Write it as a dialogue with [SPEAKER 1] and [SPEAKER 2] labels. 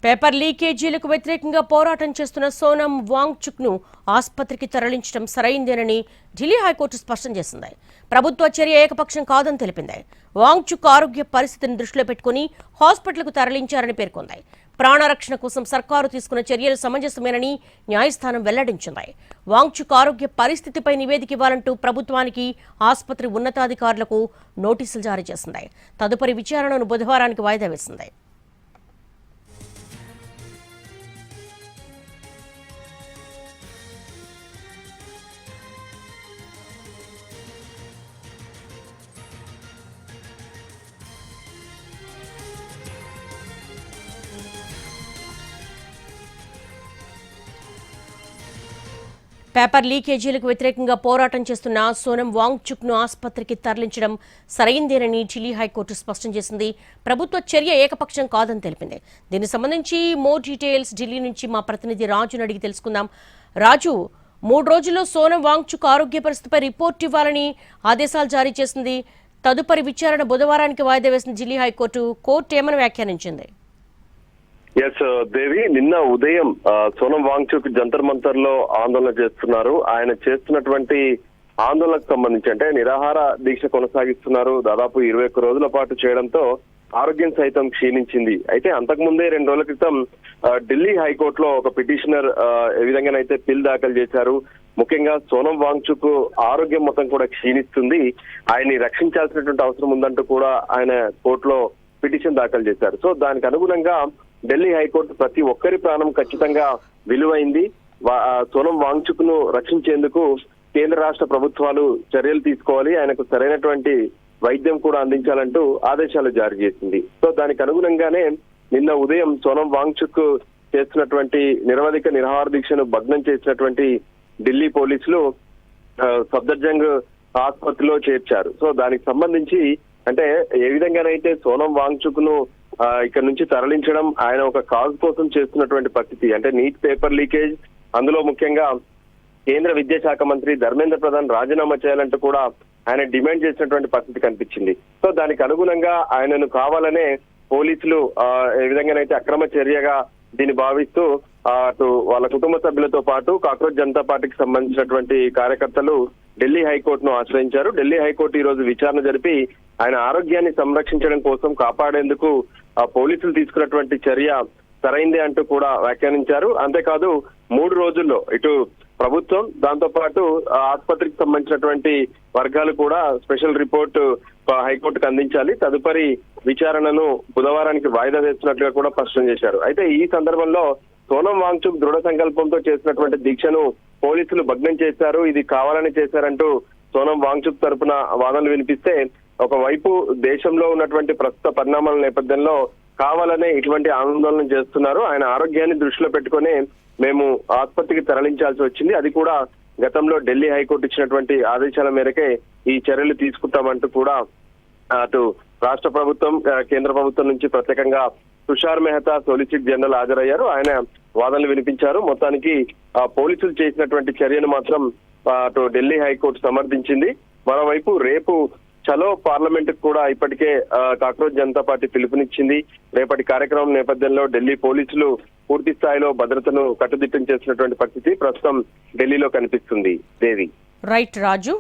[SPEAKER 1] Paper లీకేజీలకు వ్యతిరేకంగా పోరాటం చేస్తున్న సోనం వాంగ్చుక్ ను ఆసుపత్రికి తరలించడం సరైందేనని ఢిల్లీ హైకోర్టు స్పష్టం చేసింది. ప్రభుత్వ చర్య ఏకపక్షం కాదని తెలిపింది. వాంగ్చుక్ ఆరోగ్య పరిస్థితిని దృష్టిలో పెట్టుకుని హాస్పిటల్కు తరలించారని పేర్కొంది. ప్రాణరక్షణ కోసం సర్కారు తీసుకున్న చర్యలు సమంజసమేనని న్యాయస్థానం వెల్లడించింది. వాంగ్చుక్ ఆరోగ్య పరిస్థితిపై నివేదిక ఇవ్వాలంటూ ప్రభుత్వానికి ఆసుపత్రి ఉన్నతాధికారులకు నోటీసులు జారీ చేసింది. తదుపరి విచారణను బుధవారానికి వాయిదా వేసింది. పేపర్ లీకేజీలకు వ్యతిరేకంగా పోరాటం చేస్తున్న సోనం వాంగ్చుక్ ను ఆసుపత్రికి తరలించడం సరైందేనని ఢిల్లీ హైకోర్టు స్పష్టం చేసింది. ప్రభుత్వ చర్య ఏకపక్షం కాదని తెలిపింది. దీనికి సంబంధించి మోర్ డీటెయిల్స్ ఢిల్లీ నుంచి మా ప్రతినిధి రాజును అడిగి తెలుసుకుందాం. రాజు, 3 రోజుల్లో సోనం వాంగ్చుక్ ఆరోగ్య పరిస్థితిపై రిపోర్ట్ ఇవ్వాలని ఆదేశాలు జారీ చేసింది. తదుపరి విచారణ బుధవారానికి వాయిదా వేసిన ఢిల్లీ హైకోర్టు ఏమని వ్యాఖ్యానించింది?
[SPEAKER 2] ఎస్ దేవి, నిన్న ఉదయం సోనం వాంగ్చుక్ జంతర్ మంతర్ లో ఆందోళన చేస్తున్నారు. ఆయన చేస్తున్నటువంటి ఆందోళనకు సంబంధించి అంటే నిరాహార దీక్ష కొనసాగిస్తున్నారు. దాదాపు 21 రోజుల పాటు చేయడంతో ఆరోగ్యం సైతం క్షీణించింది. అయితే అంతకుముందే 2 రోజుల క్రితం ఢిల్లీ హైకోర్టులో ఒక పిటిషనర్ ఏ విధంగానైతే పిల్ దాఖలు చేశారు. ముఖ్యంగా సోనం వాంగ్చుక్ ఆరోగ్యం మొత్తం కూడా క్షీణిస్తుంది, ఆయన్ని రక్షించాల్సినటువంటి అవసరం ఉందంటూ కూడా ఆయన కోర్టులో పిటిషన్ దాఖలు చేశారు. సో దానికి అనుగుణంగా ఢిల్లీ హైకోర్టు ప్రతి ఒక్కరి ప్రాణం ఖచ్చితంగా విలువైంది, సోనం వాంగ్చుక్ ను రక్షించేందుకు కేంద్ర రాష్ట్ర ప్రభుత్వాలు చర్యలు తీసుకోవాలి, ఆయనకు సరైనటువంటి వైద్యం కూడా అందించాలంటూ ఆదేశాలు జారీ చేసింది. సో దానికి అనుగుణంగానే నిన్న ఉదయం సోనం వాంగ్చుక్ చేస్తున్నటువంటి నిరవధిక నిరాహార దీక్షను భగ్నం చేసినటువంటి ఢిల్లీ పోలీసులు సఫ్దర్జంగ్ ఆసుపత్రిలో చేర్చారు. సో దానికి సంబంధించి అంటే ఏ విధంగానైతే సోనం వాంగ్చుక్ ను ఇక్కడ నుంచి తరలించడం ఆయన ఒక కాజ్ కోసం చేస్తున్నటువంటి పరిస్థితి, అంటే నీట్ పేపర్ లీకేజ్, అందులో ముఖ్యంగా కేంద్ర విద్యాశాఖ మంత్రి ధర్మేంద్ర ప్రధాన్ రాజీనామా చేయాలంటూ కూడా ఆయన డిమాండ్ చేసినటువంటి పరిస్థితి కనిపించింది. సో దానికి అనుగుణంగా ఆయనను కావాలనే పోలీసులు ఏ విధంగానైతే అక్రమ చర్యగా దీన్ని భావిస్తూ అటు వాళ్ళ కుటుంబ సభ్యులతో పాటు కాక్రోచ్ జనతా పార్టీకి సంబంధించినటువంటి కార్యకర్తలు ఢిల్లీ హైకోర్టును ఆశ్రయించారు. ఢిల్లీ హైకోర్టు ఈ రోజు విచారణ జరిపి ఆయన ఆరోగ్యాన్ని సంరక్షించడం కోసం కాపాడేందుకు పోలీసులు తీసుకున్నటువంటి చర్య సరైందే అంటూ కూడా వ్యాఖ్యానించారు. అంతేకాదు 3 రోజుల్లో ఇటు ప్రభుత్వం దాంతో పాటు ఆసుపత్రికి సంబంధించినటువంటి వర్గాలు కూడా స్పెషల్ రిపోర్ట్ హైకోర్టుకు అందించాలి, తదుపరి విచారణను బుధవారానికి వాయిదా వేస్తున్నట్లుగా కూడా స్పష్టం చేశారు. అయితే ఈ సందర్భంలో సోనం వాంగ్చుక్ దృఢ సంకల్పంతో చేసినటువంటి దీక్షను పోలీసులు భగ్నం చేశారు, ఇది కావాలని చేశారంటూ సోనం వాంగ్చుక్ తరపున వాదనలు వినిపిస్తే, ఒకవైపు దేశంలో ఉన్నటువంటి ప్రస్తుత పరిణామాల నేపథ్యంలో కావాలనే ఇటువంటి ఆందోళన చేస్తున్నారు, ఆయన ఆరోగ్యాన్ని దృష్టిలో పెట్టుకుని మేము ఆసుపత్రికి తరలించాల్సి వచ్చింది, అది కూడా గతంలో ఢిల్లీ హైకోర్టు ఇచ్చినటువంటి ఆదేశాల మేరకే ఈ చర్యలు తీసుకుంటామంటూ కూడా అటు రాష్ట్ర ప్రభుత్వం కేంద్ర ప్రభుత్వం నుంచి ప్రత్యేకంగా తుషార్ మెహతా సోలిసిటర్ జనరల్ హాజరయ్యారు. ఆయన వాదనలు వినిపించారు. మొత్తానికి పోలీసులు చేసినటువంటి చర్యను మాత్రం అటు ఢిల్లీ హైకోర్టు సమర్థించింది. మరోవైపు రేపు చలో పార్లమెంట్ కూడా ఇప్పటికే కాక్రోచ్ జనతా పార్టీ పిలుపునిచ్చింది. రేపటి కార్యక్రమం నేపథ్యంలో ఢిల్లీ పోలీసులు పూర్తి స్థాయిలో భద్రతను కట్టుదిట్టం చేసినటువంటి పరిస్థితి ప్రస్తుతం ఢిల్లీలో కనిపిస్తుంది. దేవి.
[SPEAKER 1] రైట్ రాజు.